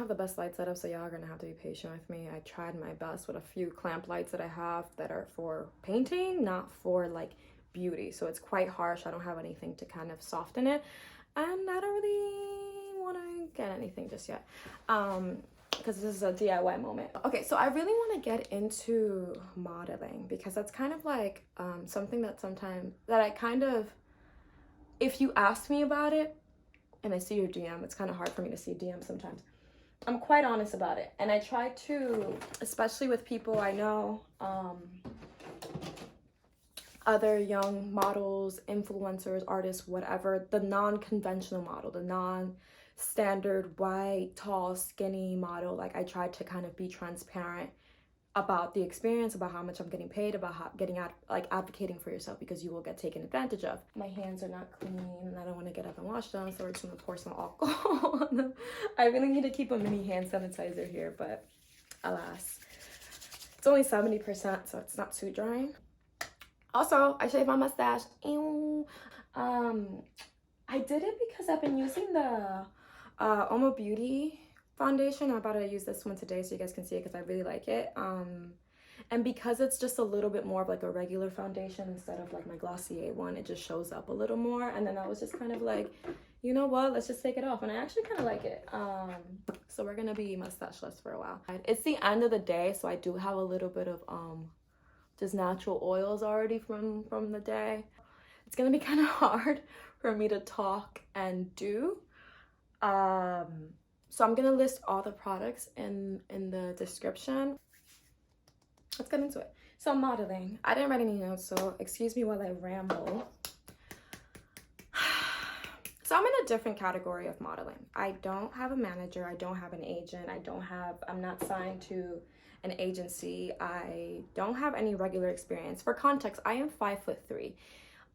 have the best light setup, so y'all are gonna have to be patient with me. I tried my best with a few clamp lights that I have that are for painting, not for like beauty. So it's quite harsh. I don't have anything to kind of soften it. And I don't really want to get anything just yet. Because this is a DIY moment. Okay, so I really want to get into modeling because that's kind of like something that sometimes that I kind of, if you ask me about it and I see your DM, it's kind of hard for me to see DM sometimes. I'm quite honest about it, and I try to, especially with people I know, other young models, influencers, artists, whatever, the non-conventional model, the non-standard white, tall, skinny model. Like, I try to kind of be transparent about the experience, about how much I'm getting paid, about how advocating for yourself, because you will get taken advantage of. My hands are not clean and I don't want to get up and wash them, so we're just gonna pour some alcohol on them. I really need to keep a mini hand sanitizer here, but alas, it's only 70%, so it's not too drying. Also, I shaved my mustache. Ew. I did it because I've been using the Uoma Beauty foundation. I'm about to use this one today so you guys can see it because I really like it. And because it's just a little bit more of like a regular foundation instead of like my Glossier one, it just shows up a little more. And then I was just kind of like, you know what, let's just take it off. And I actually kind of like it. So we're gonna be mustacheless for a while. It's the end of the day, so I do have a little bit of just natural oils already from the day. It's gonna be kind of hard for me to talk and do. So I'm gonna list all the products in the description. Let's get into it. So modeling, I didn't write any notes, so excuse me while I ramble. So I'm in a different category of modeling. I don't have a manager, I don't have an agent, I'm not signed to an agency. I don't have any regular experience. For context, I am 5'3",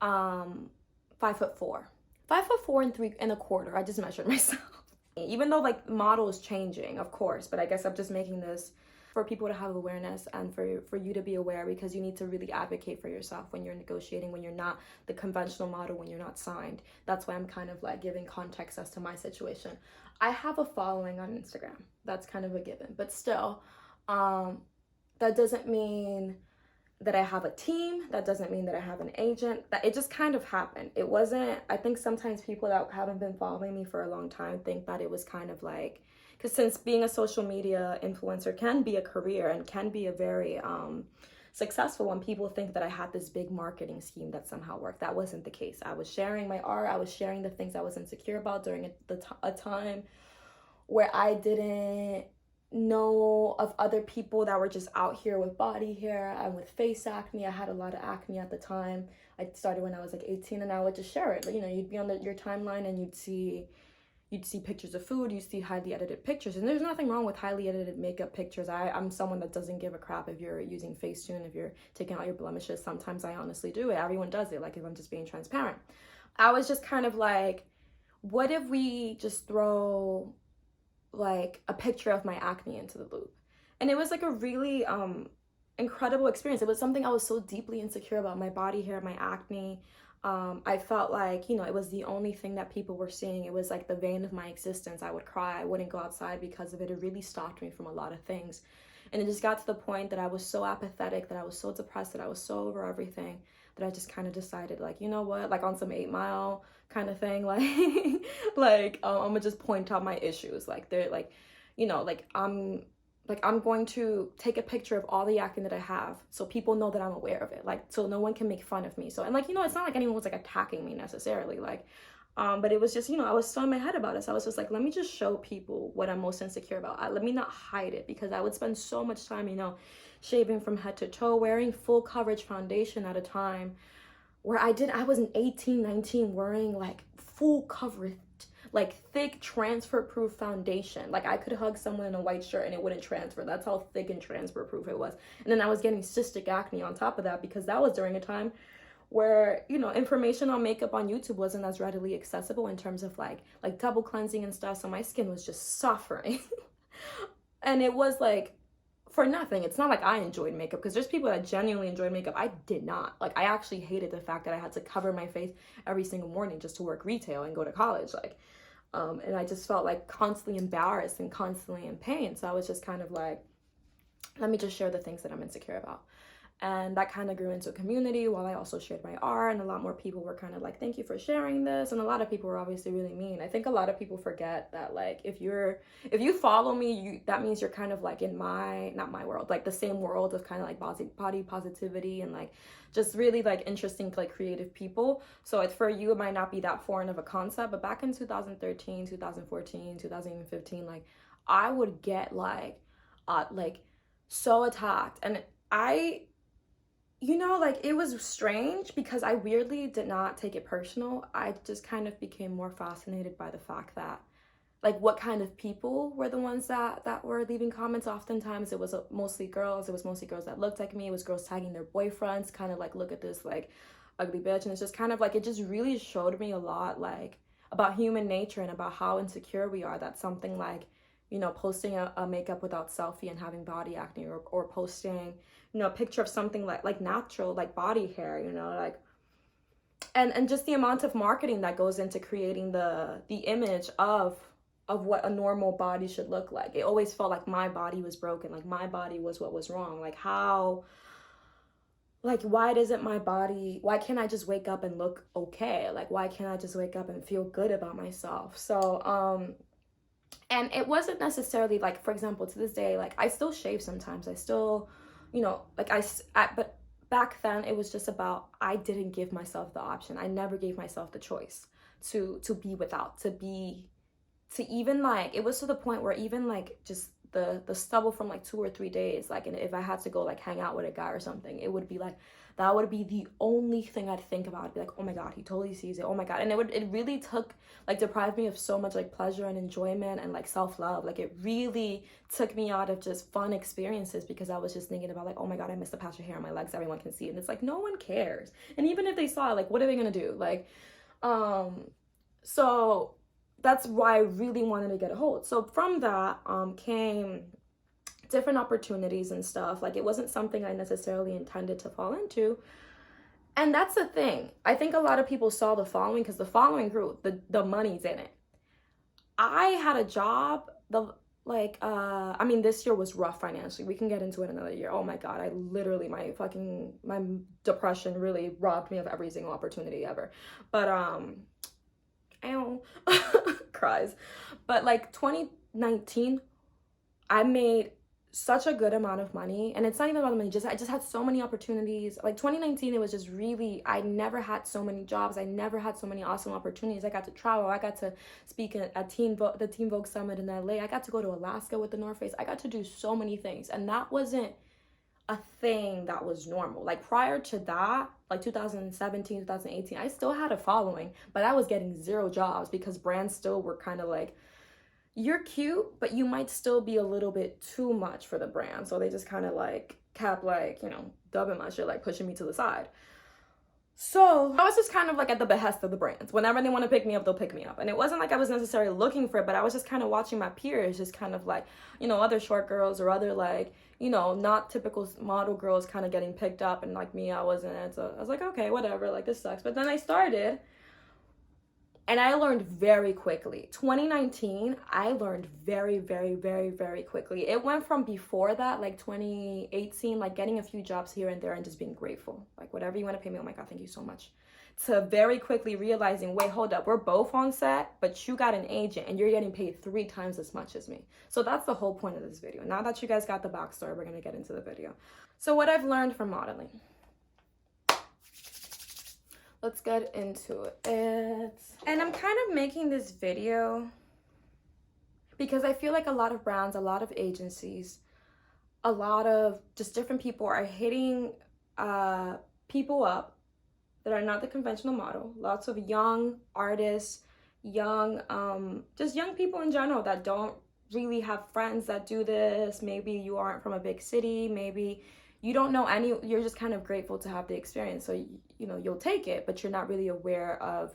5'4", 5'4" and 3 1/4. I just measured myself. Even though like model is changing, of course, but I guess I'm just making this for people to have awareness and for you to be aware, because you need to really advocate for yourself when you're negotiating, when you're not the conventional model, when you're not signed. That's why I'm kind of like giving context as to my situation. I have a following on Instagram. That's kind of a given, but still, that doesn't mean that I have a team. That doesn't mean that I have an agent. That it just kind of happened. It wasn't, I think sometimes people that haven't been following me for a long time think that it was kind of like, because since being a social media influencer can be a career and can be a very successful one, people think that I had this big marketing scheme that somehow worked. That wasn't the case. I was sharing my art. I was sharing the things I was insecure about during a time where I didn't know of other people that were just out here with body hair and with face acne. I had a lot of acne at the time. I started when I was like 18, and I would just share it. You know, you'd be on your timeline and you'd see pictures of food, you see highly edited pictures, and there's nothing wrong with highly edited makeup pictures. I'm someone that doesn't give a crap if you're using Facetune, if you're taking out your blemishes. Sometimes I honestly do it. Everyone does it, like if I'm just being transparent. I was just kind of like, what if we just throw like a picture of my acne into the loop? And it was like a really incredible experience. It was something I was so deeply insecure about, my body hair, my acne. I felt like, you know, it was the only thing that people were seeing. It was like the vein of my existence. I would cry, I wouldn't go outside because of it. It really stopped me from a lot of things. And it just got to the point that I was so apathetic, that I was so depressed, that I was so over everything, that I just kind of decided, like, you know what, like on some 8 Mile kind of thing, like I'm gonna just point out my issues. Like they're like, you know, I'm going to take a picture of all the acne that I have so people know that I'm aware of it, like so no one can make fun of me. So, and like, you know, it's not like anyone was like attacking me necessarily, like but it was just, you know, I was so in my head about it. So I was just like, let me just show people what I'm most insecure about. Let me not hide it, because I would spend so much time, you know, shaving from head to toe, wearing full coverage foundation at a time where I was 18, 19 wearing like full coverage, like thick transfer proof foundation. Like I could hug someone in a white shirt and it wouldn't transfer. That's how thick and transfer proof it was. And then I was getting cystic acne on top of that, because that was during a time where, you know, information on makeup on YouTube wasn't as readily accessible in terms of like double cleansing and stuff. So my skin was just suffering. And it was like for nothing. It's not like I enjoyed makeup, because there's people that genuinely enjoy makeup. I did not. Like I actually hated the fact that I had to cover my face every single morning just to work retail and go to college. Like And I just felt like constantly embarrassed and constantly in pain. So I was just kind of like, let me just share the things that I'm insecure about. And that kind of grew into a community while I also shared my art, and a lot more people were kind of like, thank you for sharing this. And a lot of people were obviously really mean. I think a lot of people forget that, like, if you follow me, that means you're kind of like in not my world, like the same world of kind of like body positivity and like just really like interesting, like creative people. So for you, it might not be that foreign of a concept, but back in 2013, 2014, 2015, like I would get like so attacked. And like it was strange because I weirdly did not take it personal. I just kind of became more fascinated by the fact that, like, what kind of people were the ones that were leaving comments. Oftentimes it was mostly girls. It was mostly girls that looked like me. It was girls tagging their boyfriends, kind of like, look at this like ugly bitch. And it's just kind of like, it just really showed me a lot, like, about human nature and about how insecure we are. That something like, posting a makeup without selfie and having body acne, or posting, a picture of something like natural, like body hair, like, and just the amount of marketing that goes into creating the image of what a normal body should look like. It always felt like my body was broken, like my body was what was wrong. Like, how, like, why can't I just wake up and look okay? Like, why can't I just wake up and feel good about myself? So and it wasn't necessarily like, for example, to this day, like I still shave sometimes. I still, like but back then it was just about, I didn't give myself the option. I never gave myself the choice to be without, to even like, it was to the point where even like just the stubble from like 2 or 3 days, like, and if I had to go like hang out with a guy or something, it would be like, that would be the only thing I'd think about. I'd be like, oh my God, he totally sees it. Oh my God. And it really deprived me of so much like pleasure and enjoyment and like self-love. Like, it really took me out of just fun experiences because I was just thinking about like, oh my God, I missed a patch of hair on my legs. Everyone can see it. And it's like, no one cares. And even if they saw it, like, what are they gonna do? Like, so that's why I really wanted to get a hold. So from that came different opportunities and stuff. Like, it wasn't something I necessarily intended to fall into. And that's the thing. I think a lot of people saw the following because the following grew. The money's in it. I had a job. This year was rough financially. We can get into it another year. Oh my God, I literally, my depression really robbed me of every single opportunity ever. But cries. But like 2019, I made such a good amount of money, and it's not even about the money, I just had so many opportunities. Like 2019, it was just really, I never had so many jobs. I never had so many awesome opportunities. I got to travel. I got to speak at the Teen Vogue Summit in LA. I got to go to Alaska with the North Face. I got to do so many things, and that wasn't a thing that was normal. Like, prior to that, like 2017, 2018, I still had a following, but I was getting 0 jobs because brands still were kind of like, you're cute, but you might still be a little bit too much for the brand. So they just kind of like kept like, dubbing my shit, like pushing me to the side. So I was just kind of like at the behest of the brands. Whenever they want to pick me up, they'll pick me up. And it wasn't like I was necessarily looking for it, but I was just kind of watching my peers, just kind of like, other short girls or other like, not typical model girls kind of getting picked up, and like me, I wasn't. So I was like, okay, whatever, like this sucks. But then I started, and I learned very quickly. 2019, I learned very, very, very, very quickly. It went from before that, like 2018, like getting a few jobs here and there and just being grateful. Like, whatever you want to pay me, oh my God, thank you so much. To very quickly realizing, wait, hold up, we're both on set, but you got an agent and you're getting paid 3 times as much as me. So that's the whole point of this video. Now that you guys got the backstory, we're going to get into the video. So what I've learned from modeling. Let's get into it. And I'm kind of making this video because I feel like a lot of brands, a lot of agencies, a lot of just different people are hitting people up that are not the conventional model. Lots of young artists, just young people in general that don't really have friends that do this. Maybe you aren't from a big city. Maybe you don't know you're just kind of grateful to have the experience. So, you'll take it, but you're not really aware of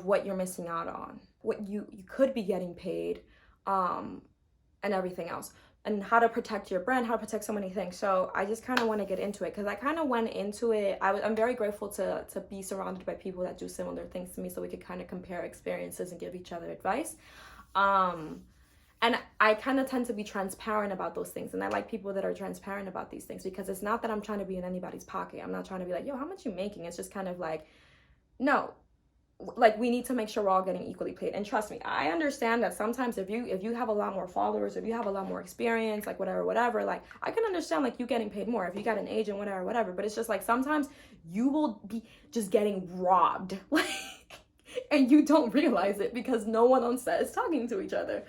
what you're missing out on, what you could be getting paid, and everything else. and how to protect your brand, how to protect so many things. So I just kind of want to get into it because I kind of went into it. I'm very grateful to be surrounded by people that do similar things to me, so we could kind of compare experiences and give each other advice. And I kind of tend to be transparent about those things. And I like people that are transparent about these things, because it's not that I'm trying to be in anybody's pocket. I'm not trying to be like, yo, how much you making? It's just kind of like, no, like, we need to make sure we're all getting equally paid. And trust me, I understand that sometimes if you have a lot more followers, if you have a lot more experience, like whatever, like, I can understand like you getting paid more if you got an agent, whatever. But it's just like sometimes you will be just getting robbed, like, and you don't realize it because no one on set is talking to each other.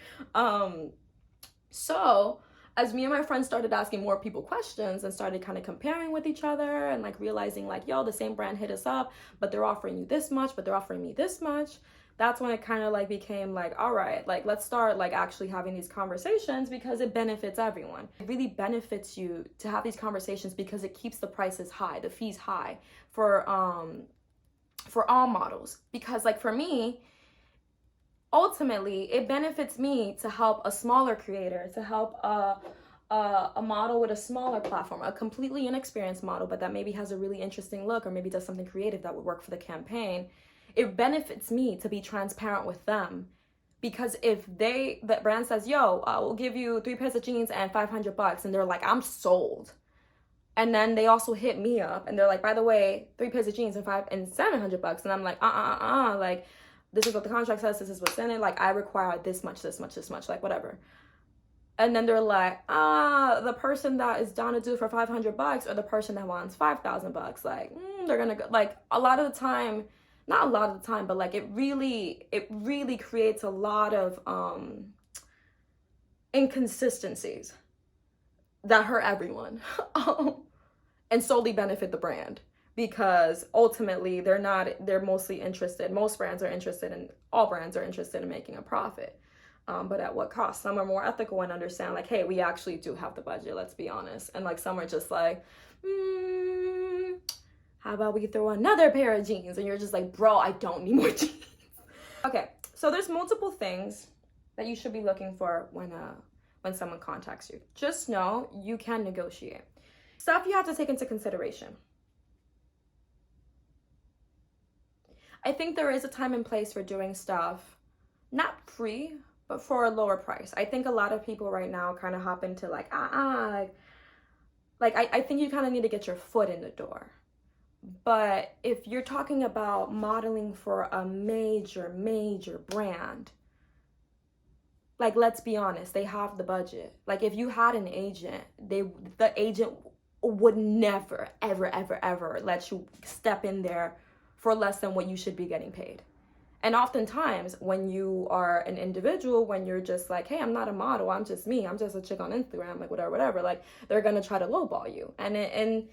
So as me and my friends started asking more people questions and started kind of comparing with each other and like realizing like, yo, the same brand hit us up, but they're offering you this much, but they're offering me this much. That's when it kind of like became like, all right, like, let's start like actually having these conversations, because it benefits everyone. It really benefits you to have these conversations because it keeps the prices high, the fees high for all models. Because like for me, ultimately it benefits me to help a smaller creator, to help a model with a smaller platform, a completely inexperienced model, but that maybe has a really interesting look or maybe does something creative that would work for the campaign. It benefits me to be transparent with them, because if the brand says, yo, we'll give you 3 pairs of jeans and $500, and they're like, I'm sold. And then they also hit me up and they're like, by the way, 3 pairs of jeans and $700, and I'm like, like, this is what the contract says, this is what's in it, like, I require this much, like, whatever. And then they're like, the person that is down to do for $500 or the person that wants $5,000, like, they're gonna go, like, a lot of the time, not a lot of the time, but like, it really creates a lot of inconsistencies that hurt everyone and solely benefit the brand. Because ultimately they're mostly interested, all brands are interested in making a profit. But at what cost? Some are more ethical and understand like, hey, we actually do have the budget, let's be honest. And like some are just like, how about we throw another pair of jeans? And you're just like, bro, I don't need more jeans. Okay, so there's multiple things that you should be looking for when someone contacts you. Just know you can negotiate. Stuff you have to take into consideration. I think there is a time and place for doing stuff, not free, but for a lower price. I think a lot of people right now kind of hop into like, I think you kind of need to get your foot in the door. But if you're talking about modeling for a major brand, like, let's be honest, they have the budget. Like, if you had an agent, the agent would never, ever let you step in there for less than what you should be getting paid. And oftentimes when you are an individual, when you're just like, hey, I'm not a model, I'm just me, I'm just a chick on Instagram, like whatever, like, they're gonna try to lowball you. And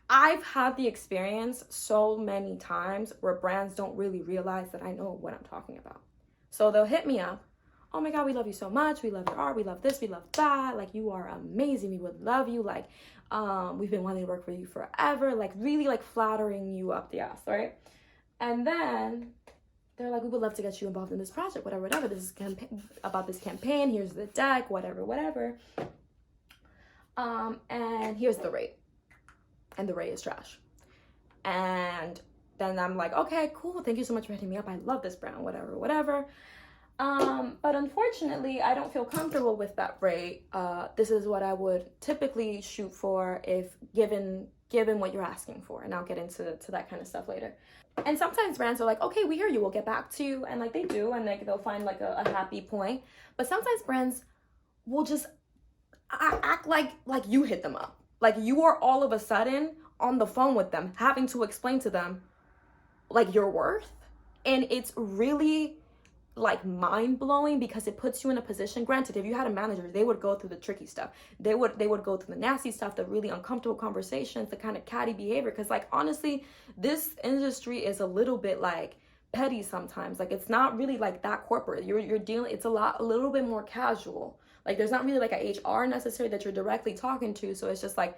I've had the experience so many times where brands don't really realize that I know what I'm talking about. So they'll hit me up, oh my God, we love you so much, we love your art, we love this, we love that, like, you are amazing, we would love you, like, we've been wanting to work with you forever, like, really like flattering you up the ass, right? And then they're like, we would love to get you involved in this project, whatever, this is about this campaign, here's the deck, whatever, and here's the rate, and the rate is trash. And then I'm like, okay, cool, thank you so much for hitting me up, I love this brand, whatever. But unfortunately, I don't feel comfortable with that rate. This is what I would typically shoot for if given what you're asking for. And I'll get into that kind of stuff later. And sometimes brands are like, okay, we hear you, we'll get back to you. And like they do, and like they'll find like a happy point. But sometimes brands will just act like you hit them up. Like you are all of a sudden on the phone with them, having to explain to them like your worth. And it's really like mind-blowing, because it puts you in a position, granted, if you had a manager, they would go through the tricky stuff, they would go through the nasty stuff, the really uncomfortable conversations, the kind of catty behavior, because like honestly, this industry is a little bit like petty sometimes. Like it's not really like that corporate. You're dealing, it's a little bit more casual. Like there's not really like a HR necessary that you're directly talking to, so it's just like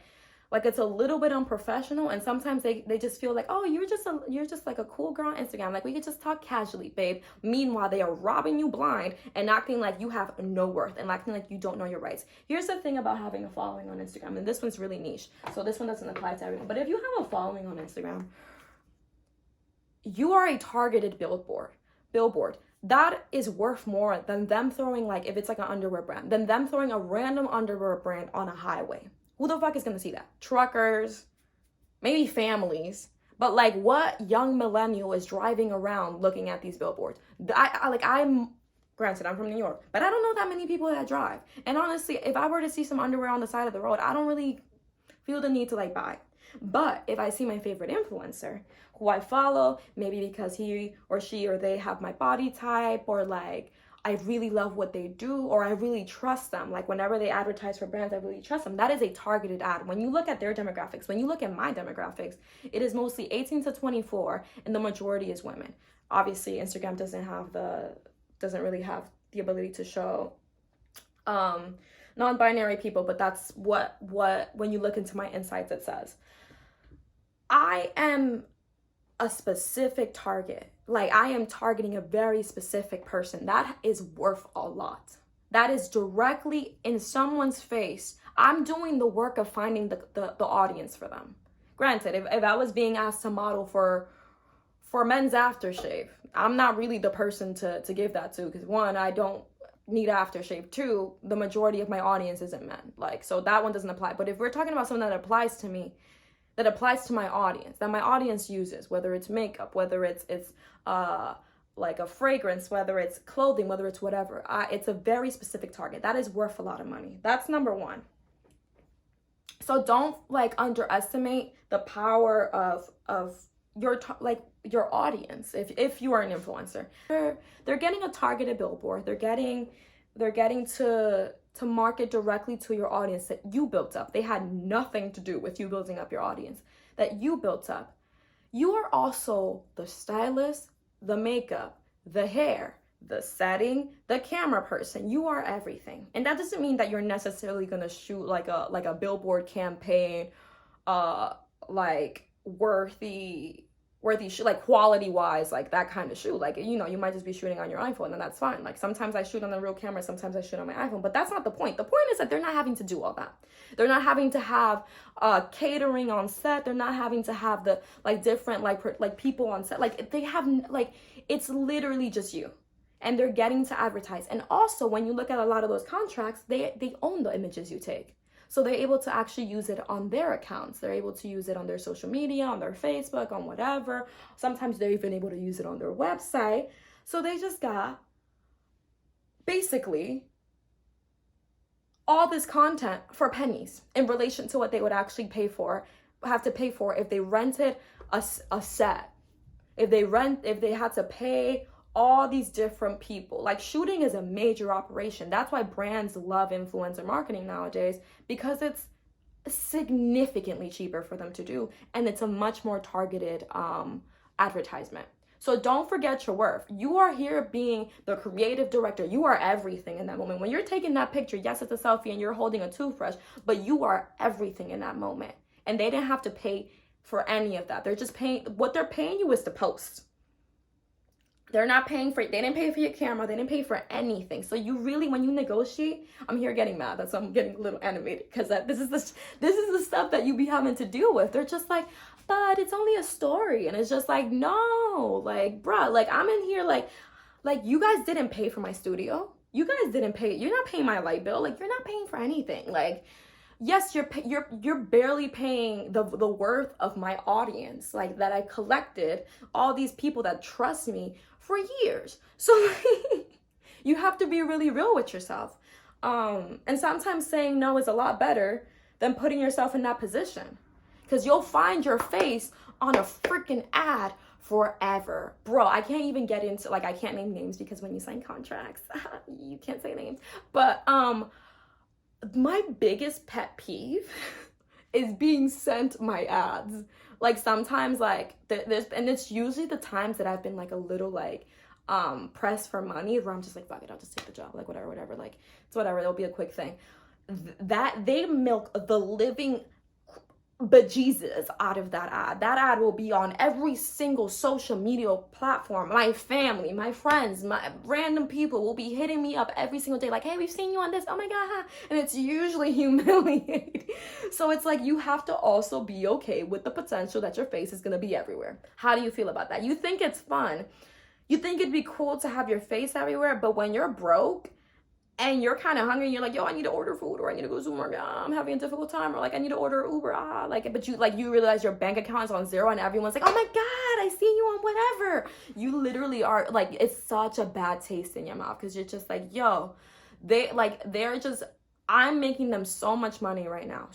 Like it's a little bit unprofessional, and sometimes they just feel like, oh, you're just like a cool girl on Instagram. Like we could just talk casually, babe. Meanwhile, they are robbing you blind and acting like you have no worth and acting like you don't know your rights. Here's the thing about having a following on Instagram, and this one's really niche, so this one doesn't apply to everyone. But if you have a following on Instagram, you are a targeted billboard. That is worth more than them throwing, like, if it's like an underwear brand, than them throwing a random underwear brand on a highway. Who the fuck is gonna see that? Truckers, maybe families, but like what young millennial is driving around looking at these billboards? I'm granted, I'm from New York, but I don't know that many people that drive. And honestly, if I were to see some underwear on the side of the road, I don't really feel the need to like buy. But if I see my favorite influencer who I follow, maybe because he or she or they have my body type, or like I really love what they do, or I really trust them, like whenever they advertise for brands, I really trust them. That is a targeted ad. When you look at their demographics, when you look at my demographics, it is mostly 18 to 24, and the majority is women. Obviously, Instagram doesn't really have the ability to show non-binary people, but that's what when you look into my insights, it says. I am a specific target. Like I am targeting a very specific person. That is worth a lot. That is directly in someone's face. I'm doing the work of finding the audience for them. Granted, if I was being asked to model for men's aftershave, I'm not really the person to give that to, because one, I don't need aftershave. Two, the majority of my audience isn't men. Like, so that one doesn't apply. But if we're talking about something that applies to me, that applies to my audience, that my audience uses, whether it's makeup, whether it's like a fragrance, whether it's clothing, whether it's whatever, it's a very specific target. That is worth a lot of money. That's number one. So don't like underestimate the power of your audience. If you are an influencer, they're getting a targeted billboard. They're getting to market directly to your audience that you built up. They had nothing to do with you building up your audience that you built up. You are also the stylist, the makeup, the hair, the setting, the camera person. You are everything. And that doesn't mean that you're necessarily gonna shoot like a billboard campaign, like worthy shoot, like quality wise, like that kind of shoot. Like, you know, you might just be shooting on your iPhone, and that's fine. Like sometimes I shoot on the real camera, sometimes I shoot on my iPhone, but that's not the point. The point is that they're not having to do all that. They're not having to have catering on set. They're not having to have the like different like people on set. Like they have like, it's literally just you, and they're getting to advertise. And also when you look at a lot of those contracts, they own the images you take. So they're able to actually use it on their accounts. They're able to use it on their social media, on their Facebook, on whatever. Sometimes they're even able to use it on their website. So they just got basically all this content for pennies in relation to what they would actually have to pay for if they rented a set. If they had to pay all these different people. Like shooting is a major operation. That's why brands love influencer marketing nowadays, because it's significantly cheaper for them to do, and it's a much more targeted advertisement. So don't forget your worth. You are here being the creative director. You are everything in that moment. When you're taking that picture, yes, it's a selfie and you're holding a toothbrush, but you are everything in that moment. And they didn't have to pay for any of that. They're just paying, what they're paying you is to post. They're not paying for it. They didn't pay for your camera. They didn't pay for anything. So you really, when you negotiate, I'm here getting mad. That's why I'm getting a little animated, because this is the stuff that you be having to deal with. They're just like, but it's only a story. And it's just like, no, like, bruh, like I'm in here like you guys didn't pay for my studio. You guys didn't pay. You're not paying my light bill. Like you're not paying for anything. Like, yes, you're barely paying the worth of my audience, like that I collected, all these people that trust me for years. So you have to be really real with yourself. And sometimes saying no is a lot better than putting yourself in that position, because you'll find your face on a freaking ad forever. Bro, I can't even get into, like, I can't name names because when you sign contracts, you can't say names. But my biggest pet peeve is being sent my ads. Like sometimes like there's, and it's usually the times that I've been like a little like pressed for money, where I'm just like, fuck it, I'll just take the job, like whatever, like it's whatever, it'll be a quick thing. That they milk the living bejesus out of that ad. That ad will be on every single social media platform. My family, my friends, my random people will be hitting me up every single day like, hey, we've seen you on this, oh my god. And it's usually humiliating. So it's like, you have to also be okay with the potential that your face is going to be everywhere. How do you feel about that? You think it's fun, you think it'd be cool to have your face everywhere, but when you're broke and you're kind of hungry, you're like, yo, I need to order food, or I need to go to the supermarket, I'm having a difficult time, or like I need to order Uber, but you realize your bank account is on zero and everyone's like, oh my god, I see you on whatever. You literally are like, it's such a bad taste in your mouth, because you're just like, yo, they're just, I'm making them so much money right now,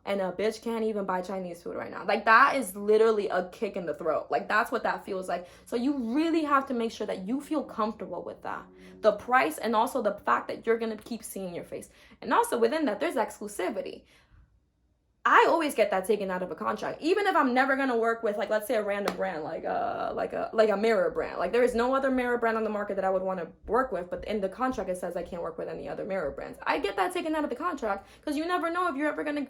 and a bitch can't even buy Chinese food right now. Like, that is literally a kick in the throat. Like, that's what that feels like. So you really have to make sure that you feel comfortable with that, the price, and also the fact that you're gonna keep seeing your face. And also within that, there's exclusivity. I always get that taken out of a contract, even if I'm never gonna work with, like, let's say a random brand, like a mirror brand. Like, there is no other mirror brand on the market that I would want to work with, but in the contract it says I can't work with any other mirror brands. I get that taken out of the contract, because you never know if you're ever gonna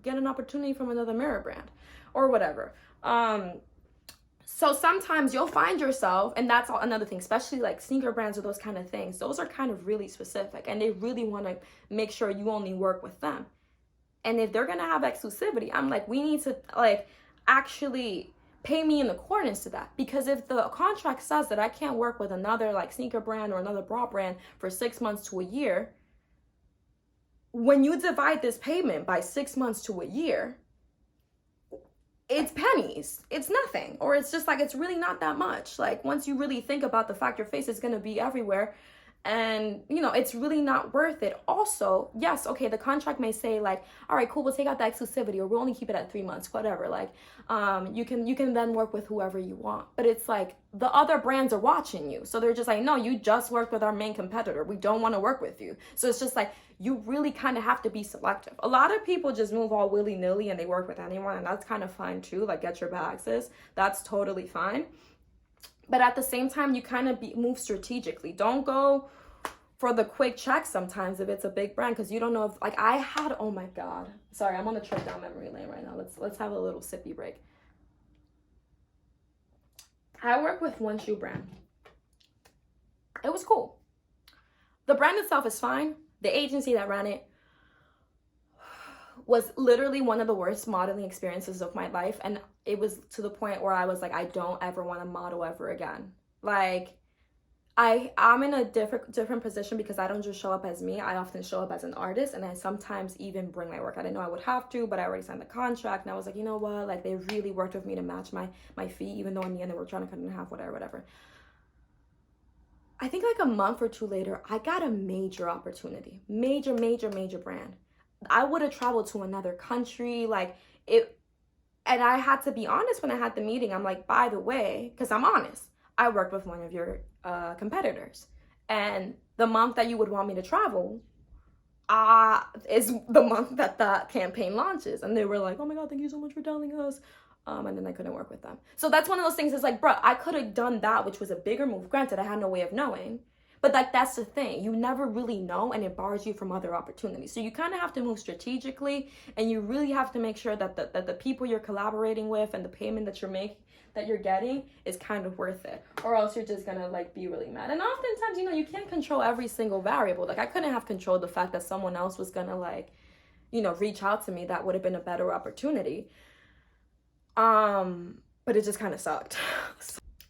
get an opportunity from another mirror brand or whatever. So sometimes you'll find yourself, and that's another thing, especially like sneaker brands or those kind of things. Those are kind of really specific, and they really want to make sure you only work with them. And if they're going to have exclusivity, I'm like, we need to like actually pay me in accordance to that. Because if the contract says that I can't work with another like sneaker brand or another bra brand for 6 months to a year, when you divide this payment by 6 months to a year, it's pennies, it's nothing, or it's just like, it's really not that much. Like, once you really think about the fact your face is going to be everywhere, and you know, it's really not worth it. Also, yes, okay, the contract may say like, all right, cool, we'll take out the exclusivity, or we'll only keep it at 3 months, whatever. Like, you can then work with whoever you want. But it's like, the other brands are watching you, so they're just like, no, you just worked with our main competitor, we don't want to work with you. So it's just like, you really kind of have to be selective. A lot of people just move all willy-nilly and they work with anyone, and that's kind of fine too. Like, get your bags, sis, that's totally fine. But at the same time, you kind of move strategically. Don't go for the quick check sometimes if it's a big brand, because you don't know if, like, I had, oh my god, sorry, I'm on a trip down memory lane right now. Let's have a little sippy break. I work with one shoe brand. It was cool. The brand itself is fine. The agency that ran it was literally one of the worst modeling experiences of my life, and it was to the point where I was like, I don't ever want to model ever again. Like, I'm in a different position, because I don't just show up as me. I often show up as an artist, and I sometimes even bring my work. I didn't know I would have to, but I already signed the contract, and I was like, you know what? Like, they really worked with me to match my fee, even though in the end they were trying to cut it in half, whatever. I think like a month or two later, I got a major opportunity, major brand. I would have traveled to another country, like it, and I had to be honest when I had the meeting. I'm like, by the way, because I'm honest, I worked with one of your competitors, and the month that you would want me to travel is the month that the campaign launches. And they were like, oh my god, thank you so much for telling us. And then I couldn't work with them. So that's one of those things. It's like, bro, I could have done that, which was a bigger move. Granted, I had no way of knowing. But like, that's the thing. You never really know, and it bars you from other opportunities. So you kind of have to move strategically, and you really have to make sure that the people you're collaborating with and the payment that you're getting is kind of worth it, or else you're just gonna like be really mad. And oftentimes, you know, you can't control every single variable. Like, I couldn't have controlled the fact that someone else was gonna like, you know, reach out to me. That would have been a better opportunity. But it just kind of sucked.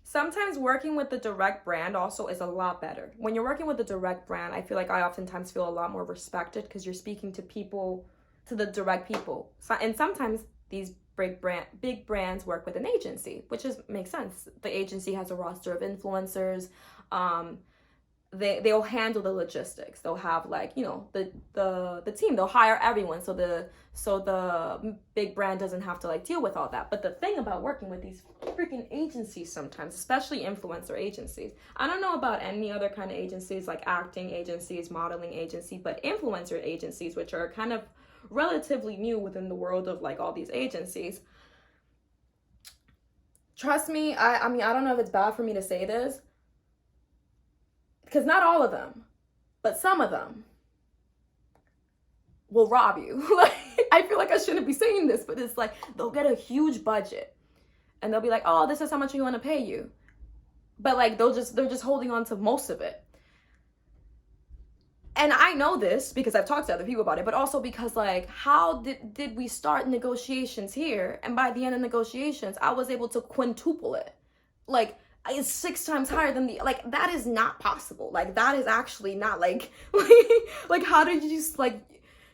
Sometimes working with the direct brand also is a lot better. When you're working with the direct brand, I feel like I oftentimes feel a lot more respected, because you're speaking to people, to the direct people. So, and sometimes these big brands work with an agency, which makes sense. The agency has a roster of influencers. They'll handle the logistics. They'll have like, you know, the team. They'll hire everyone, so the big brand doesn't have to like deal with all that. But the thing about working with these freaking agencies sometimes, especially influencer agencies, I don't know about any other kind of agencies like acting agencies, modeling agency, but influencer agencies, which are kind of relatively new within the world of like all these agencies. Trust me, I mean, I don't know if it's bad for me to say this, because not all of them, but some of them will rob you. Like, I feel like I shouldn't be saying this, but it's like they'll get a huge budget and they'll be like, oh, this is how much we want to pay you. But like they're just holding on to most of it. And I know this because I've talked to other people about it, but also because like, how did we start negotiations here? And by the end of negotiations, I was able to quintuple it. Like, it's 6 times higher than like, that is not possible. Like, that is actually not like, like how did you just like,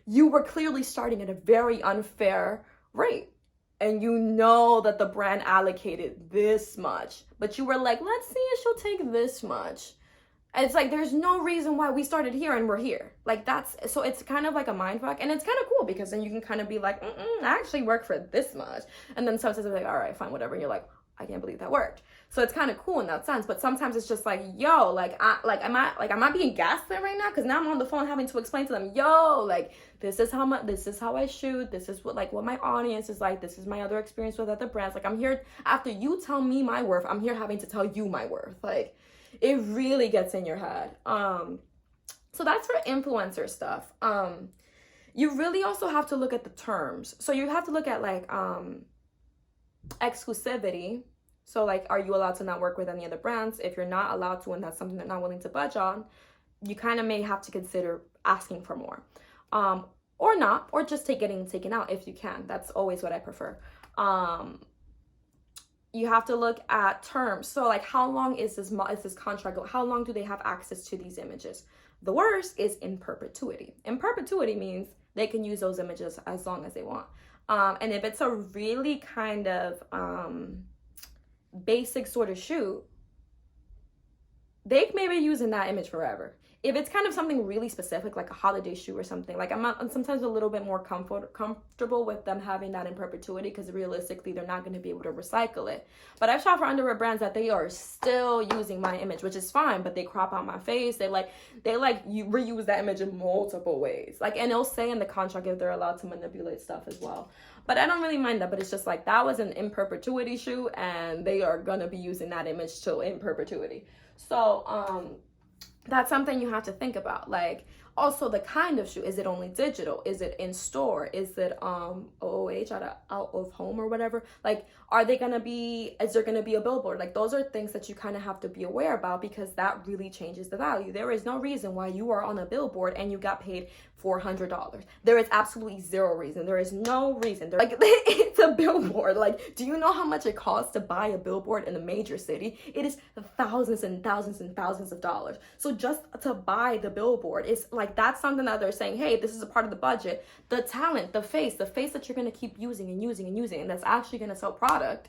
you were clearly starting at a very unfair rate. And you know that the brand allocated this much, but you were like, let's see if she'll take this much. And it's like, there's no reason why we started here and we're here. Like, so it's kind of like a mind fuck. And it's kind of cool because then you can kind of be like, I actually work for this much. And then sometimes it's like, all right, fine, whatever. And you're like, I can't believe that worked. So it's kind of cool in that sense. But sometimes it's just like, yo, am I being gaslit right now? Because now I'm on the phone having to explain to them, yo, like, this is how I shoot. This is what my audience is like. This is my other experience with other brands. Like, I'm here, after you tell me my worth, I'm here having to tell you my worth. Like, it really gets in your head. So that's for influencer stuff. You really also have to look at the terms. So you have to look at like exclusivity. So like, are you allowed to not work with any other brands? If you're not allowed to, and that's something they're not willing to budge on, you kind of may have to consider asking for more. Or not, or just getting taken out if you can. That's always what I prefer. You have to look at terms. So like, how long is this contract? How long do they have access to these images? The worst is in perpetuity. In perpetuity means they can use those images as long as they want. And if it's a really kind of basic sort of shoot, they may be using that image forever. If it's kind of something really specific, like a holiday shoot or something, like I'm sometimes a little bit more comfortable with them having that in perpetuity, because realistically, they're not going to be able to recycle it. But I've shot for underwear brands that they are still using my image, which is fine, but they crop out my face. They you reuse that image in multiple ways. Like, and it'll say in the contract if they're allowed to manipulate stuff as well. But I don't really mind that. But it's just like, that was an in perpetuity shoot, and they are going to be using that image till in perpetuity. So, that's something you have to think about. Like, also the kind of shoot. Is it only digital? Is it in store? Is it OOH, out of home or whatever? Like, is there gonna be a billboard? Like, those are things that you kind of have to be aware about, because that really changes the value. There is no reason why you are on a billboard and you got paid $400. There is absolutely zero reason. There is no reason. Like, it's a billboard. Like, do you know how much it costs to buy a billboard in a major city? It is thousands and thousands and thousands of dollars. So just to buy the billboard is like, that's something that they're saying, hey, this is a part of the budget. The talent, the face that you're going to keep using and using and using, and that's actually going to sell product,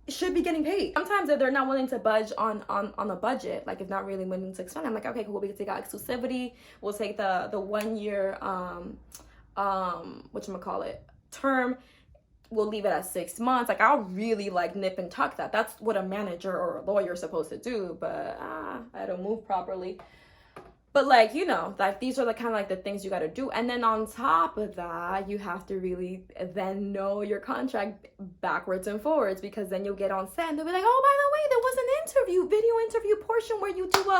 should be getting paid. Sometimes if they're not willing to budge on a budget, like if not really willing to expand, I'm like, okay, cool, we can take out exclusivity. We'll take the 1 year term. We'll leave it at 6 months. Like, I'll really like nip and tuck that. That's what a manager or a lawyer is supposed to do, but I don't move properly. But like, you know, like, these are the kind of like the things you got to do. And then on top of that, you have to really then know your contract backwards and forwards, because then you'll get on set and they'll be like, oh, by the way, there was an video interview portion where you do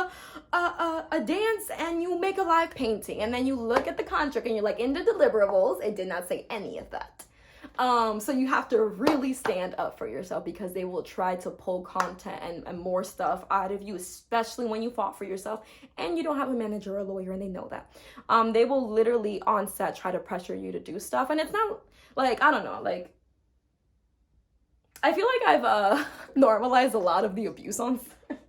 a dance and you make a live painting. And then you look at the contract and you're like, in the deliverables, it did not say any of that. So you have to really stand up for yourself, because they will try to pull content and more stuff out of you, especially when you fought for yourself and you don't have a manager or a lawyer, and they know that. They will literally on set try to pressure you to do stuff. And it's not like, I don't know, like, I feel like I've normalized a lot of the abuse on set.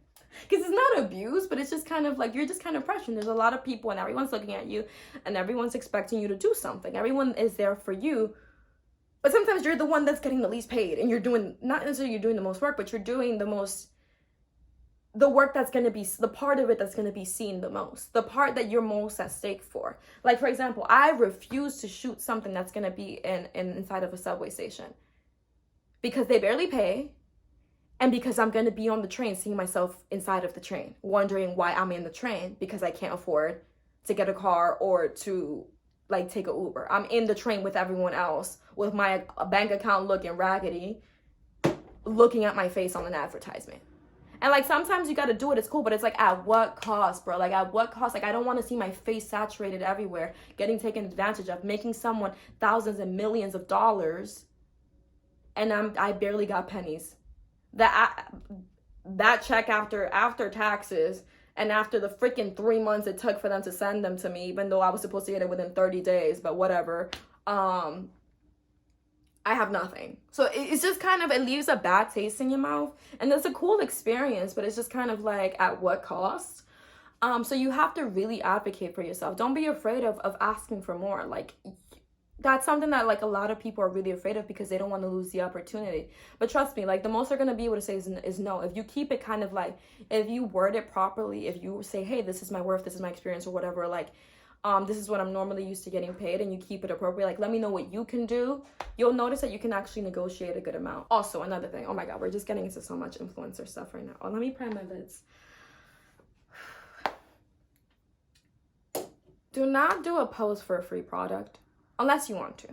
Because it's not abuse, but it's just kind of like, you're just kind of pressured. There's a lot of people and everyone's looking at you and everyone's expecting you to do something. Everyone is there for you. But sometimes you're the one that's getting the least paid, and you're doing, not necessarily you're doing the most work, but you're doing the work that's going to be, the part of it that's going to be seen the most, the part that you're most at stake for. Like, for example, I refuse to shoot something that's going to be inside of a subway station, because they barely pay, and because I'm going to be on the train seeing myself inside of the train, wondering why I'm in the train, because I can't afford to get a car or to like take a Uber. I'm in the train with everyone else with my bank account looking raggedy, looking at my face on an advertisement. And like sometimes you gotta do it, it's cool, but it's like at what cost, bro? Like at what cost? Like I don't want to see my face saturated everywhere, getting taken advantage of, making someone thousands and millions of dollars, and I barely got pennies. That check after taxes and after the freaking 3 months it took for them to send them to me, even though I was supposed to get it within 30 days, but whatever. I have nothing. So it's just kind of, it leaves a bad taste in your mouth. And it's a cool experience, but it's just kind of like, at what cost? So you have to really advocate for yourself. Don't be afraid of asking for more. Like, that's something that like a lot of people are really afraid of because they don't want to lose the opportunity. But trust me, like the most they're going to be able to say is no. If you keep it kind of like, if you word it properly, if you say, hey, this is my worth, this is my experience or whatever, like, this is what I'm normally used to getting paid, and you keep it appropriate, like let me know what you can do, you'll notice that you can actually negotiate a good amount. Also, another thing, oh my god, we're just getting into so much influencer stuff right now. Oh, let me prime my lids. Do not do a post for a free product unless you want to.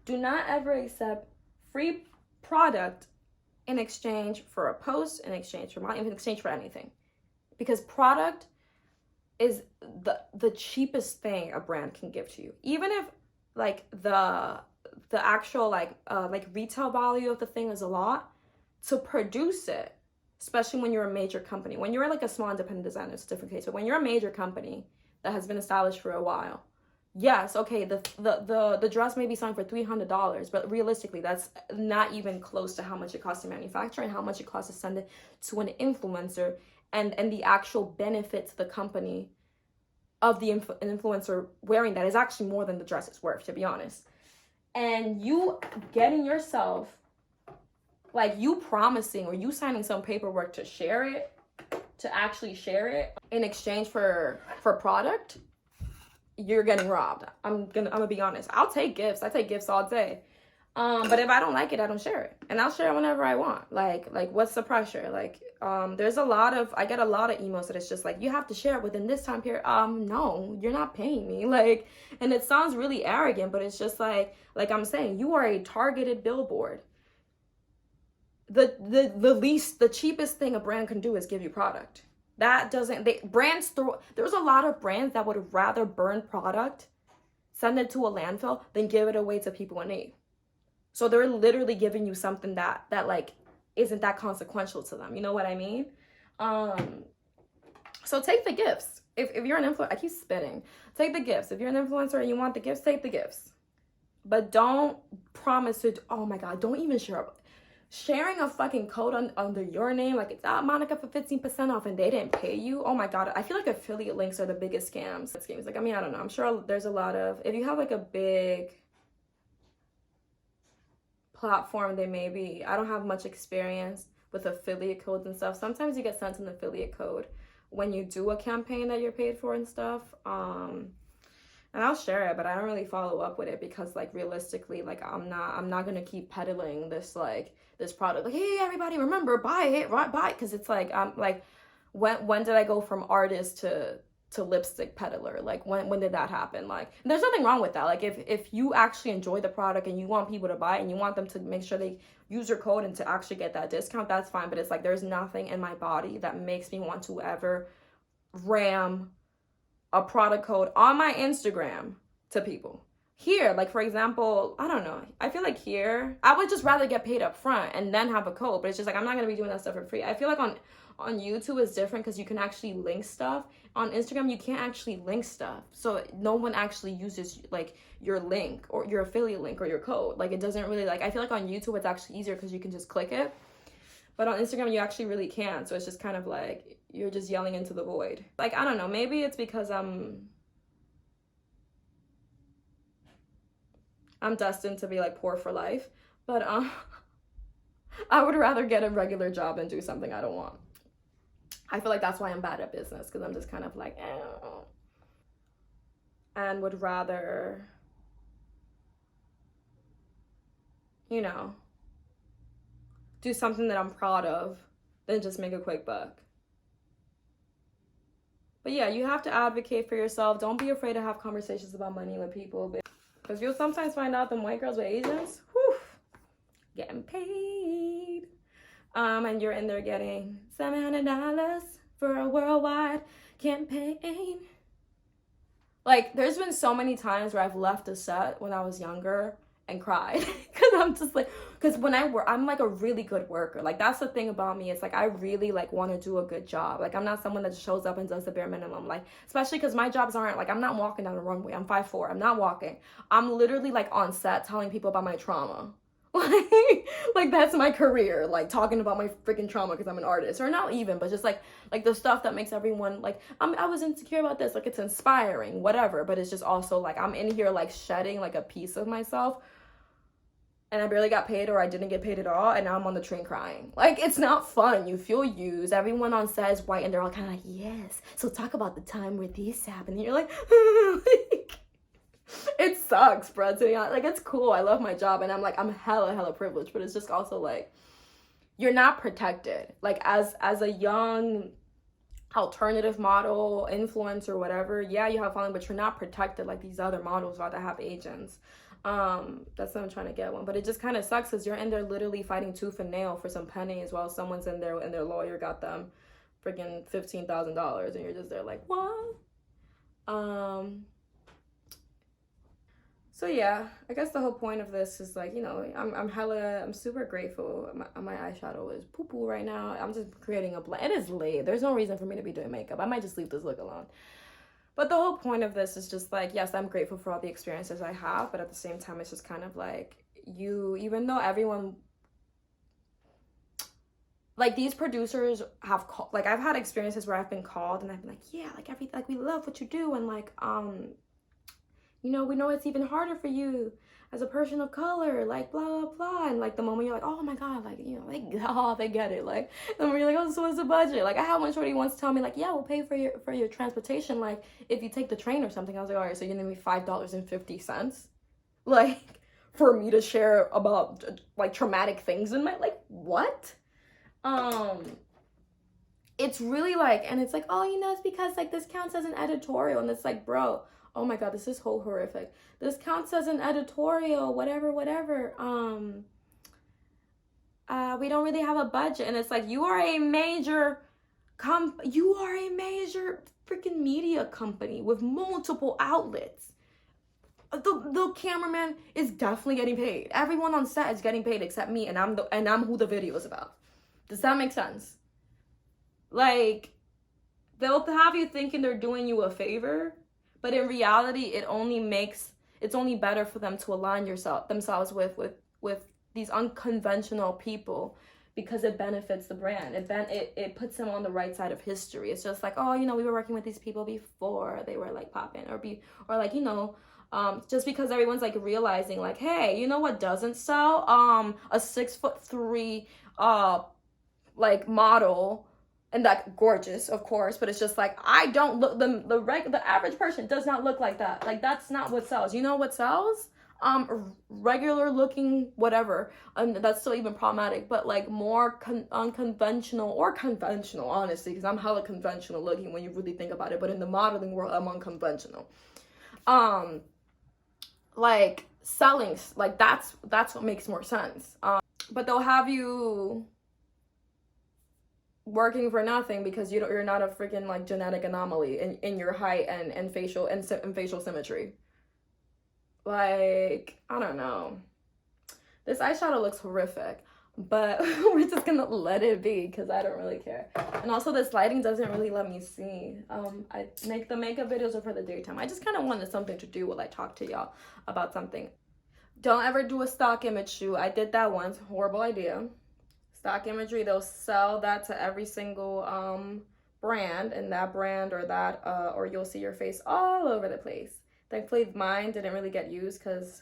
Do not ever accept free product in exchange for a post, in exchange for money, in exchange for anything, because product is the cheapest thing a brand can give to you. Even if like the actual like retail value of the thing is a lot, to produce it, especially when you're a major company. When you're like a small independent designer, it's a different case. But when you're a major company that has been established for a while, yes, okay, the dress may be selling for $300, but realistically that's not even close to how much it costs to manufacture and how much it costs to send it to an influencer, and the actual benefit to the company of the influencer wearing that is actually more than the dress is worth, to be honest. And you getting yourself, like you promising or you signing some paperwork to share it, to actually share it in exchange for product, you're getting robbed. I'm gonna be honest. I'll take gifts. I take gifts all day. But if I don't like it, I don't share it. And I'll share it whenever I want. Like what's the pressure? Like, I get a lot of emails that it's just like, you have to share it within this time period. No, you're not paying me. Like, and it sounds really arrogant, but it's just like I'm saying, you are a targeted billboard. The cheapest thing a brand can do is give you product. There's a lot of brands that would rather burn product, send it to a landfill, than give it away to people in need. So they're literally giving you something that like isn't that consequential to them. You know what I mean? So take the gifts. If you're an influencer, I keep spitting. Take the gifts. If you're an influencer and you want the gifts, take the gifts. But don't promise it. Oh my God, don't even share. Sharing a fucking code under your name, like it's Monica for 15% off and they didn't pay you. Oh my God, I feel like affiliate links are the biggest scams. Like, I mean, I don't know. I'm sure there's a lot of, if you have like a big platform, they may be, I don't have much experience with affiliate codes and stuff. Sometimes you get sent an affiliate code when you do a campaign that you're paid for and stuff. And I'll share it, but I don't really follow up with it because like realistically, like I'm not gonna keep peddling this product. Like, hey everybody, remember, buy it, right? Buy it, because it's like when did I go from artist to lipstick peddler? Like when did that happen? Like there's nothing wrong with that. Like if you actually enjoy the product and you want people to buy it and you want them to make sure they use your code and to actually get that discount, that's fine. But it's like there's nothing in my body that makes me want to ever ram a product code on my Instagram to people. Here, like for example, I don't know, I feel like here I would just rather get paid up front and then have a code, but it's just like I'm not gonna be doing that stuff for free. I feel like on YouTube it's different because you can actually link stuff. On Instagram you can't actually link stuff, so no one actually uses like your link or your affiliate link or your code. Like it doesn't really, like I feel like on YouTube it's actually easier because you can just click it, but on Instagram you actually really can't. So it's just kind of like you're just yelling into the void. Like I don't know, maybe it's because I'm destined to be like poor for life, but I would rather get a regular job and do something I don't want. I feel like that's why I'm bad at business, because I'm just kind of like, and would rather, you know, do something that I'm proud of than just make a quick buck. But yeah, you have to advocate for yourself. Don't be afraid to have conversations about money with people, because you'll sometimes find out them white girls with Asians, whew, getting paid. And you're in there getting $700 for a worldwide campaign. Like, there's been so many times where I've left a set when I was younger and cried because I'm just like, because when I work, I'm like a really good worker. Like, that's the thing about me. It's like I really like want to do a good job. Like, I'm not someone that just shows up and does the bare minimum. Like, especially because my jobs aren't like, I'm not walking down the runway. I'm 5'4". I'm not walking. I'm literally like on set telling people about my trauma. Like that's my career, like talking about my freaking trauma because I'm an artist, or not even, but just like the stuff that makes everyone like, I was insecure about this, like it's inspiring, whatever, but it's just also like I'm in here like shedding like a piece of myself, and I barely got paid, or I didn't get paid at all, and now I'm on the train crying. Like, it's not fun. You feel used. Everyone on set is white, and they're all kind of like, yes, so talk about the time where this happened, and you're like, it sucks, bro, to be honest. Like, it's cool. I love my job, and I'm like, I'm hella privileged, but it's just also like, you're not protected. Like, as a young alternative model, influencer, whatever, yeah, you have following, but you're not protected like these other models are that have agents. That's what I'm trying to get one, but it just kind of sucks because you're in there literally fighting tooth and nail for some pennies while someone's in there and their lawyer got them freaking $15,000, and you're just there like, what? So yeah, I guess the whole point of this is like, you know, I'm super grateful. My eyeshadow is poo-poo right now. I'm just creating a blend. It is late. There's no reason for me to be doing makeup. I might just leave this look alone. But the whole point of this is just like, yes, I'm grateful for all the experiences I have, but at the same time, it's just kind of like, even though everyone, like these producers have called, like I've had experiences where I've been called and I've been like, yeah, like we love what you do, and like, you know, we know it's even harder for you as a person of color, like blah blah blah, and like the moment you're like, oh my god, like, you know, they get it, like, and we're like, oh, so what's the budget? Like, I had one shorty once tell me like, yeah, we'll pay for your transportation, like if you take the train or something. I was like, all right, so you're gonna give me $5.50, like, for me to share about like traumatic things in my, like, what? It's really like, and it's like, oh, you know, it's because like this counts as an editorial, and it's like, bro, oh my god, this is so horrific. This counts as an editorial, whatever. We don't really have a budget. And it's like, you are a major freaking media company with multiple outlets. The cameraman is definitely getting paid. Everyone on set is getting paid except me, and I'm who the video is about. Does that make sense? Like, they'll have you thinking they're doing you a favor, but in reality, it's only better for them to align themselves with these unconventional people, because it benefits the brand. It puts them on the right side of history. It's just like, oh, you know, we were working with these people before they were like popping, or like, you know, just because everyone's like realizing like, hey, you know what doesn't sell? A 6'3" like model. And that gorgeous, of course, but it's just like, I don't look, the average person does not look like that. Like, that's not what sells. You know what sells? Regular looking whatever, and that's still even problematic, but like more unconventional, or conventional, honestly, because I'm hella conventional looking when you really think about it, but in the modeling world, I'm unconventional. Like selling, like that's what makes more sense. But they'll have you working for nothing because you're not a freaking like genetic anomaly in your height and facial symmetry. Like, I don't know. This eyeshadow looks horrific, but we're just gonna let it be because I don't really care. And also, this lighting doesn't really let me see. I make the makeup videos are for the daytime. I just kind of wanted something to do while I talk to y'all about something. Don't ever do a stock image shoot. I did that once. Horrible idea. Stock imagery, they'll sell that to every single brand, and that brand or you'll see your face all over the place. Thankfully, mine didn't really get used because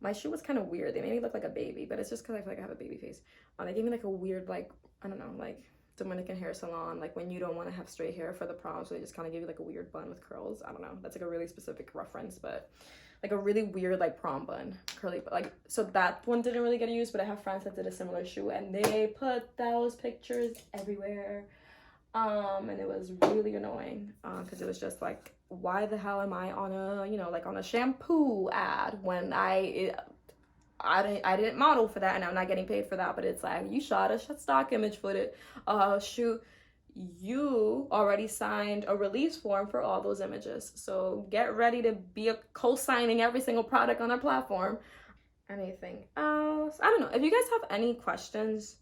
my shoot was kind of weird. They made me look like a baby, but it's just because I feel like I have a baby face. They gave me like a weird, like, I don't know, like Dominican hair salon, like when you don't want to have straight hair for the prom, so they just kind of give you like a weird bun with curls. I don't know. That's like a really specific reference, but like a really weird like prom bun, curly, but like, so that one didn't really get used, but I have friends that did a similar shoot and they put those pictures everywhere. And it was really annoying because it was just like, why the hell am I on a, you know, like on a shampoo ad when I didn't model for that, and I'm not getting paid for that, but it's like, you shot a stock image footage shoot. You already signed a release form for all those images, so get ready to be co-signing every single product on our platform. Anything else? I don't know. If you guys have any questions,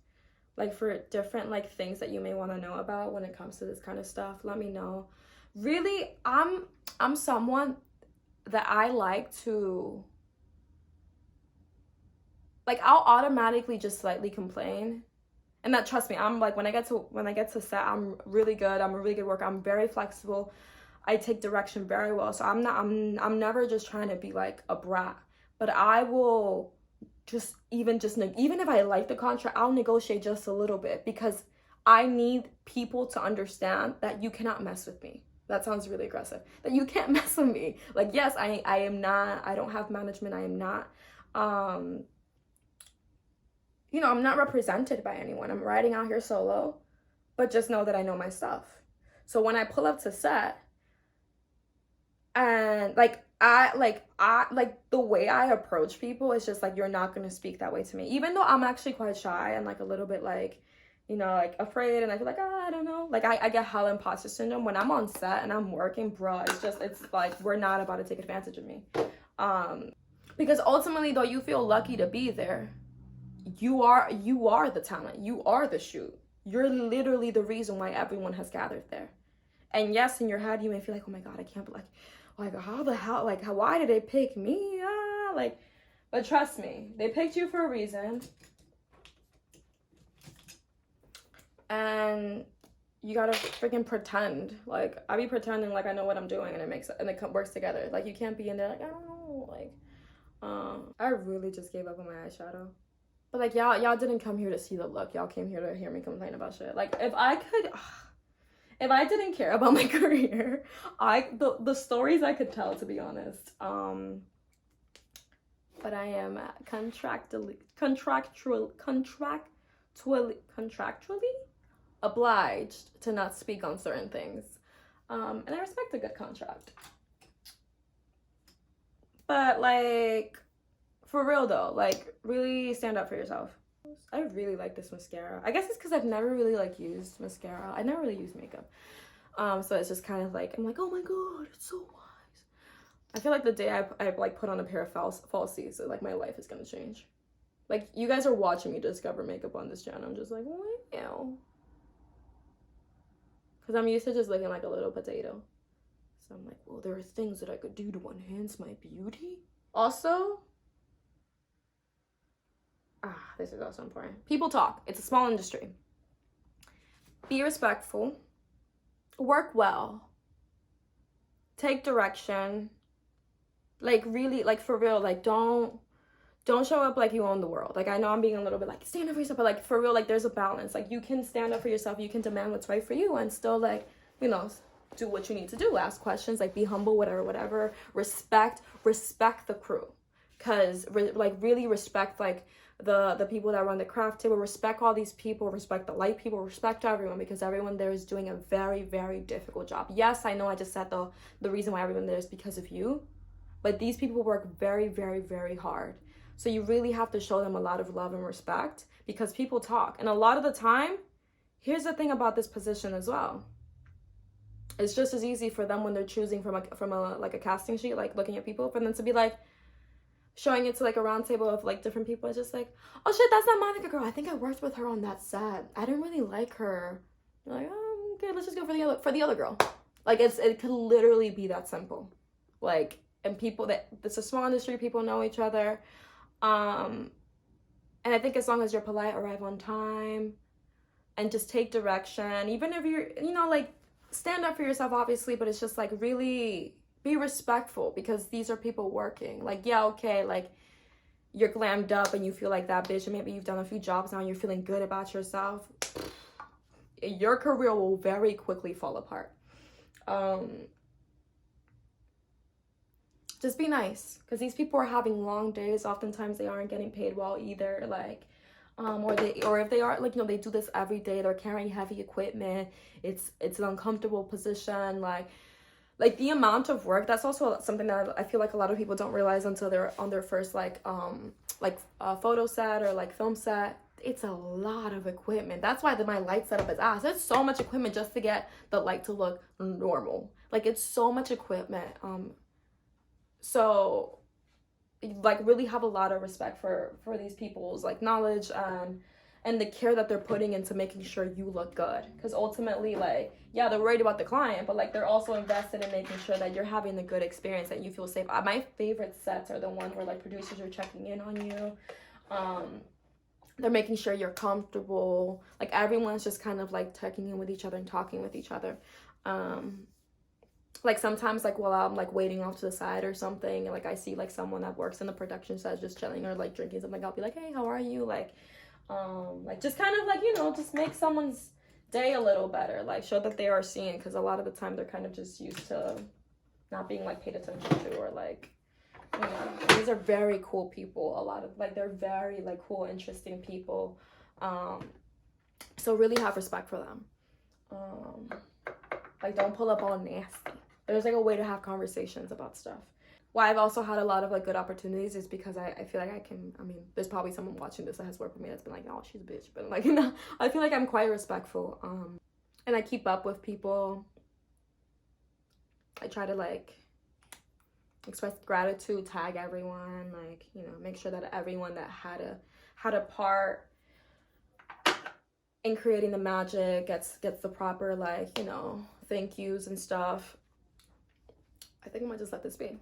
like for different like things that you may want to know about when it comes to this kind of stuff, let me know. Really, I'm someone that I like to, like, I'll automatically just slightly complain. And that, trust me, I'm like, when I get to set, I'm really good. I'm a really good worker. I'm very flexible. I take direction very well. So I'm never just trying to be like a brat. But I will even if I like the contract, I'll negotiate just a little bit, because I need people to understand that you cannot mess with me. That sounds really aggressive. That you can't mess with me. Like, yes, I don't have management. I am not, you know, I'm not represented by anyone. I'm riding out here solo, but just know that I know my stuff. So when I pull up to set, and the way I approach people is just like, you're not going to speak that way to me. Even though I'm actually quite shy and like a little bit like, you know, like afraid, and I feel like, I don't know. Like I get hella imposter syndrome when I'm on set and I'm working, bro. It's like, we're not about to take advantage of me. Because ultimately though, you feel lucky to be there. You are the talent. You are the shoot. You're literally the reason why everyone has gathered there. And yes, in your head, you may feel like, oh my God, I can't be like, how the hell, like, why did they pick me? But trust me, they picked you for a reason. And you gotta freaking pretend. Like, I be pretending like I know what I'm doing, and it works together. Like, you can't be in there like, I don't know. Like, I really just gave up on my eyeshadow. But like, y'all didn't come here to see the look. Y'all came here to hear me complain about shit. Like, if I didn't care about my career, the stories I could tell, to be honest. But I am contractually obliged to not speak on certain things. And I respect a good contract. But like, for real though, like, really stand up for yourself. I really like this mascara. I guess it's because I've never really like used mascara. I never really used makeup. So it's just kind of like, I'm like, oh my God, it's so wise. I feel like the day I like put on a pair of Falsies, like my life is gonna change. Like, you guys are watching me discover makeup on this channel. I'm just like, wow. Because I'm used to just looking like a little potato. So I'm like, well, there are things that I could do to enhance my beauty. Also, this is also important. People talk. It's a small industry. Be respectful. Work well. Take direction. Like, really, like, for real, like, don't show up like you own the world. Like, I know I'm being a little bit like, stand up for yourself, but like, for real, like, there's a balance. Like, you can stand up for yourself, you can demand what's right for you, and still, like, you know, do what you need to do. Ask questions, like, be humble, whatever. Respect the crew. Because, like, really respect, like, the people that run the craft table. Respect all these people. Respect the light people. Respect everyone, because everyone there is doing a very, very difficult job. Yes, I know I just said the reason why everyone there is because of you, but these people work very, very, very hard. So you really have to show them a lot of love and respect, because people talk. And a lot of the time, here's the thing about this position as well. It's just as easy for them when they're choosing from a casting sheet, like looking at people, for them to be like, showing it to like a round table of like different people. It's just like, oh shit, that's not Monica girl. I think I worked with her on that set. I didn't really like her. You're like, oh, okay, let's just go for the other girl. Like, it could literally be that simple. Like, and people it's a small industry, people know each other. And I think as long as you're polite, arrive on time, and just take direction, even if you're, you know, like, stand up for yourself, obviously, but it's just like, really be respectful, because these are people working. Like, yeah, okay, like, you're glammed up and you feel like that bitch, and maybe you've done a few jobs now and you're feeling good about yourself. Your career will very quickly fall apart. Just be nice, because these people are having long days. Oftentimes they aren't getting paid well either. Like, or if they are, like, you know, they do this every day. They're carrying heavy equipment. It's an uncomfortable position. Like, like the amount of work, that's also something that I feel like a lot of people don't realize until they're on their first photo set or like film set. It's a lot of equipment. That's why my light setup is ass. It's so much equipment just to get the light to look normal. Like, it's so much equipment. So like really have a lot of respect for these people's like knowledge and the care that they're putting into making sure you look good, because ultimately, like, yeah, they're worried about the client, but like they're also invested in making sure that you're having a good experience, that you feel safe. My favorite sets are the ones where like producers are checking in on you. They're making sure you're comfortable, like everyone's just kind of like checking in with each other and talking with each other. Like sometimes, like while I'm like waiting off to the side or something, and like I see like someone that works in the production set just chilling or like drinking something, I'll be like, hey, how are you? Like just kind of like, you know, just make someone's day a little better, like show that they are seen, because a lot of the time they're kind of just used to not being like paid attention to, or like, you know, these are very cool people. A lot of like, they're very like cool, interesting people. So really have respect for them. Like, don't pull up all nasty. There's like a way to have conversations about stuff. Why I've also had a lot of like good opportunities is because I feel like I mean, there's probably someone watching this that has worked with me that's been like, oh, she's a bitch, but like, you know, I feel like I'm quite respectful. And I keep up with people. I try to like express gratitude, tag everyone, like, you know, make sure that everyone that had a part in creating the magic gets the proper, like, you know, thank yous and stuff. I think I might just let this be.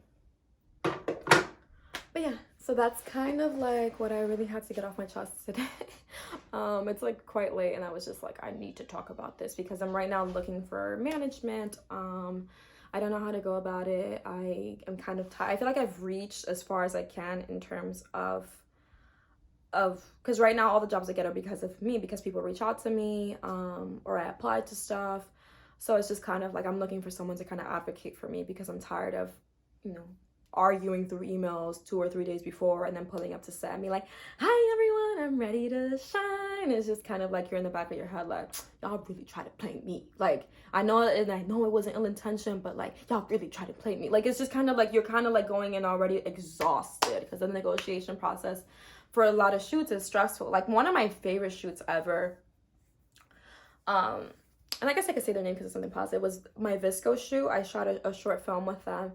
But yeah, so that's kind of like what I really had to get off my chest today. It's like quite late, and I was just like, I need to talk about this because I'm right now looking for management. I don't know how to go about it. I am kind of tired. I feel like I've reached as far as I can in terms of because right now all the jobs I get are because of me, because people reach out to me, or I applied to stuff. So it's just kind of like I'm looking for someone to kind of advocate for me, because I'm tired of, you know, arguing through emails 2 or 3 days before and then pulling up to set and be like, hi everyone, I'm ready to shine. It's just kind of like you're in the back of your head like, y'all really try to play me. Like, I know it wasn't ill intention, but like, y'all really try to play me. Like, it's just kind of like you're kind of like going in already exhausted, because the negotiation process for a lot of shoots is stressful. Like, one of my favorite shoots ever, and I guess I could say their name because it's something positive, was my Visco shoot. I shot a short film with them.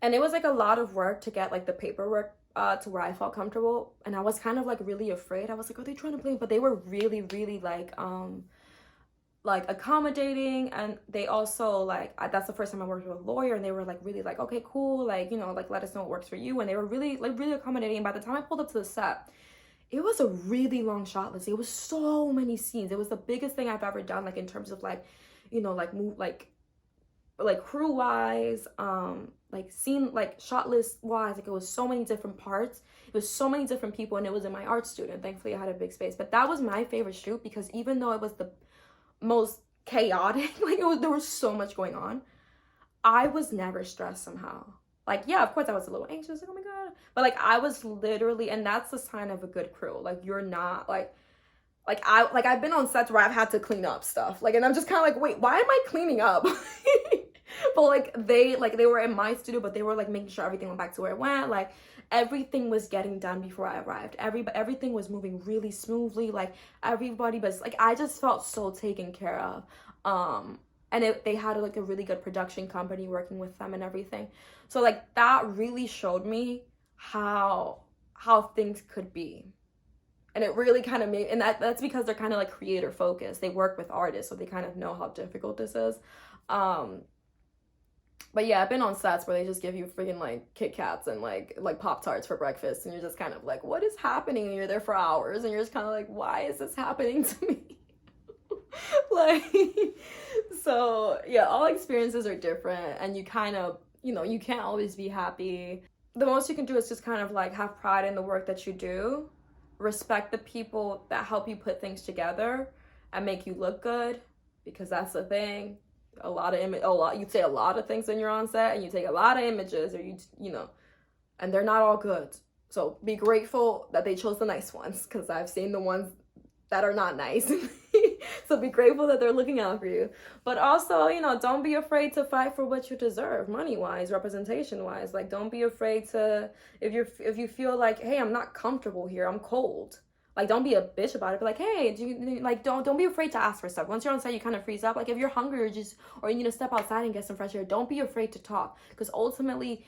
And it was like a lot of work to get like the paperwork to where I felt comfortable. And I was kind of like really afraid. I was like, are they trying to play me? But they were really, really like accommodating. And they also like, that's the first time I worked with a lawyer, and they were like really like, okay, cool. Like, you know, like let us know what works for you. And they were really like really accommodating. And by the time I pulled up to the set, it was a really long shot list. It was so many scenes. It was the biggest thing I've ever done, like in terms of like, you know, like move like crew wise, like scene, like shot list wise. Like, it was so many different parts, it was so many different people, and it was in my art studio, and thankfully I had a big space. But that was my favorite shoot, because even though it was the most chaotic, like there was so much going on, I was never stressed somehow. Like, yeah, of course I was a little anxious, like, oh my god, but like I was literally, and that's the sign of a good crew. Like, you're not like I've been on sets where I've had to clean up stuff, like, and I'm just kind of like, wait, why am I cleaning up? But like they were in my studio, but they were like making sure everything went back to where it went. Like, everything was getting done before I arrived. Everything was moving really smoothly. Like, everybody was like, I just felt so taken care of. And they had like a really good production company working with them and everything. So like, that really showed me how things could be. And it really kind of made, and that's because they're kind of like creator focused. They work with artists, so they kind of know how difficult this is. But yeah, I've been on sets where they just give you freaking like Kit Kats and like Pop-Tarts for breakfast, and you're just kind of like, what is happening? And you're there for hours, and you're just kind of like, why is this happening to me? Like, so yeah, all experiences are different, and you kind of, you know, you can't always be happy. The most you can do is just kind of like have pride in the work that you do, respect the people that help you put things together and make you look good, because that's the thing. You say a lot of things when you're on set, and you take a lot of images, or you know, and they're not all good. So be grateful that they chose the nice ones, because I've seen the ones that are not nice. So be grateful that they're looking out for you. But also, you know, don't be afraid to fight for what you deserve, money-wise, representation-wise. Like, don't be afraid to, if you feel like, hey, I'm not comfortable here, I'm cold. Like, don't be a bitch about it. Be like, hey, don't be afraid to ask for stuff. Once you're on set, you kind of freeze up. Like, if you're hungry or you need to step outside and get some fresh air, don't be afraid to talk. Because ultimately,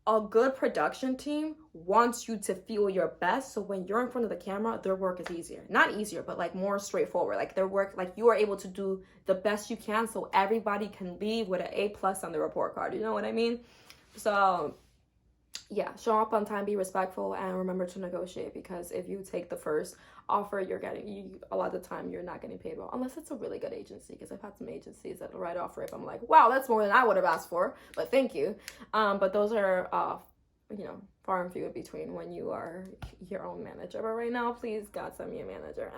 a good production team wants you to feel your best. So when you're in front of the camera, their work is easier. Not easier, but like more straightforward. Like their work, like you are able to do the best you can so everybody can leave with an A+ on the report card. You know what I mean? So yeah, show up on time, be respectful, and remember to negotiate, because if you take the first offer, a lot of the time you're not getting paid well, unless it's a really good agency, because I've had some agencies that will write off rip. I'm like, wow, that's more than I would have asked for, but thank you. But those are you know, far and few in between when you are your own manager. But right now, please God, send me a manager.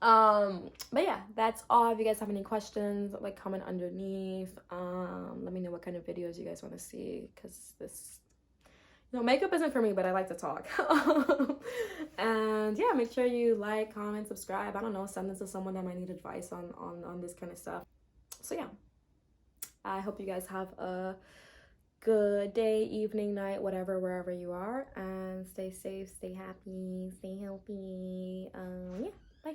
But yeah, that's all. If you guys have any questions, like, comment underneath. Let me know what kind of videos you guys want to see, because this, you know, makeup isn't for me, but I like to talk. And yeah, make sure you like, comment, subscribe. I don't know, send this to someone that might need advice on this kind of stuff. So yeah, I hope you guys have a good day, evening, night, whatever, wherever you are, and stay safe, stay happy, stay healthy. Yeah, bye.